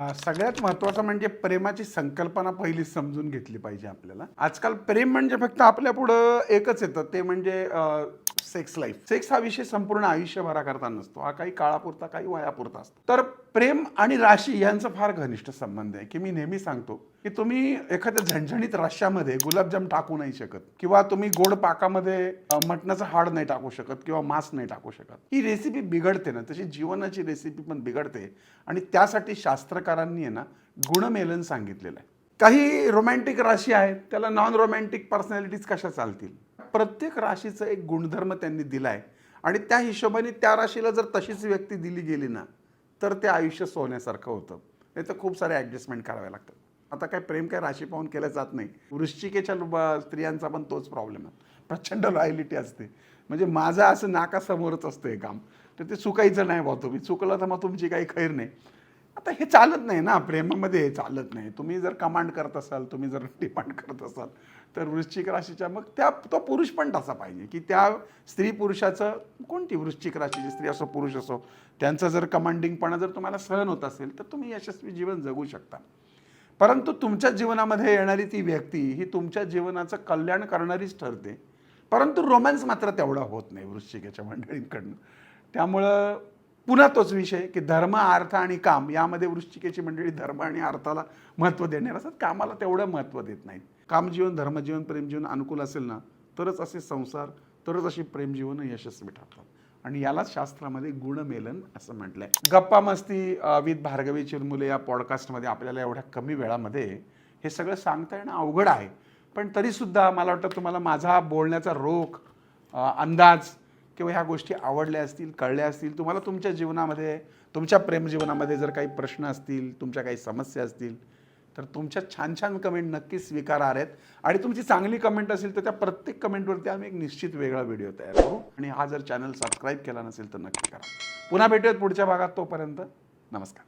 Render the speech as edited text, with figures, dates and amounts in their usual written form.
सगळ्यात महत्त्वाचं म्हणजे प्रेमाची संकल्पना पहिली समजून घेतली पाहिजे आपल्याला. आजकाल प्रेम म्हणजे फक्त आपल्या पुढं एकच येतं, ते म्हणजे सेक्स लाईफ. सेक्स हा विषय संपूर्ण आयुष्यभराकरता नसतो, हा काही काळापुरता काही वयापुरता असतो. तर प्रेम आणि राशी यांचा फार घनिष्ठ संबंध आहे, की मी नेहमी सांगतो की तुम्ही एखाद्या झणझणीत रश्श्यामध्ये गुलाबजाम टाकू नाही शकत, किंवा तुम्ही गोड पाकामध्ये मटणाचं हाड नाही टाकू शकत, किंवा मांस नाही टाकू शकत. ही रेसिपी बिघडते ना, तशी जीवनाची रेसिपी पण बिघडते. आणि त्यासाठी शास्त्रकारांनी आहे ना गुणमेलन सांगितलेलं आहे. काही रोमॅन्टिक राशी आहेत, त्याला नॉन रोमॅन्टिक पर्सनॅलिटीज कशा चालतील. प्रत्येक राशीचं एक गुणधर्म त्यांनी दिलाय, आणि त्या हिशोबाने त्या राशीला जर तशीच व्यक्ती दिली गेली ना, तर ते आयुष्य सोन्यासारखं होतं. नाही तर खूप सारे ॲडजस्टमेंट करावे लागतात. आता काय प्रेम काय राशी पाहून केलं जात नाही. वृश्चिकेच्या स्त्रियांचा पण तोच प्रॉब्लेम आहे, प्रचंड लॉयलिटी असते. म्हणजे माझं असं नाकासमोरच असतं हे काम, तर ते चुकायचं नाही बा. तुम्ही चुकलं तर मग तुमची काही खैर नाही. आता हे चालत नाही ना, प्रेमामध्ये हे चालत नाही. तुम्ही जर कमांड करत असाल, तुम्ही जर डिमांड करत असाल, तर वृश्चिक राशीच्या मग तो पुरुष पण तसा पाहिजे, की त्या स्त्री पुरुषाचं, कोणती वृश्चिक राशीची स्त्री असो पुरुष असो, त्यांचं जर कमांडिंगपणा जर तुम्हाला सहन होत असेल तर तुम्ही यशस्वी जीवन जगू शकता. परंतु तुमच्या जीवनामध्ये येणारी ती व्यक्ती ही तुमच्या जीवनाचं कल्याण करणारीच ठरते. परंतु रोमॅन्स मात्र तेवढा होत नाही वृश्चिकेच्या मंडळींकडनं. त्यामुळं पुन्हा तोच विषय, की धर्म, अर्थ आणि काम यामध्ये वृश्चिकेची मंडळी धर्म आणि अर्थाला महत्त्व देणार असतात, कामाला तेवढं महत्त्व देत नाहीत. कामजीवन, धर्मजीवन, प्रेमजीवन अनुकूल असेल ना, तरच असे संसार, तरच अशी प्रेमजीवन यशस्वी ठरतात. आणि यालाच शास्त्रामध्ये गुणमेलन असं म्हटलंय. गप्पा मस्ती विथ भार्गवी चिरमुले या पॉडकास्टमध्ये आपल्याला एवढ्या कमी वेळामध्ये हे सगळं सांगता येणं अवघड आहे. पण तरीसुद्धा मला वाटतं तुम्हाला माझा बोलण्याचा रोख, अंदाज किंवा ह्या गोष्टी आवडल्या असतील, कळल्या असतील. तुम्हाला तुमच्या जीवनामध्ये, तुमच्या प्रेमजीवनामध्ये जर काही प्रश्न असतील, तुमच्या काही समस्या असतील, तर तुमच्या छान छान कमेंट नक्कीच स्वीकारार्ह आहेत. आणि तुमची चांगली कमेंट असेल तर त्या प्रत्येक कमेंटवरती आम्ही एक निश्चित वेगळा व्हिडिओ तयार करू. आणि हा जर चॅनल सबस्क्राईब केला नसेल तर नक्की करा. पुन्हा भेटूयात पुढच्या भागात. तोपर्यंत नमस्कार.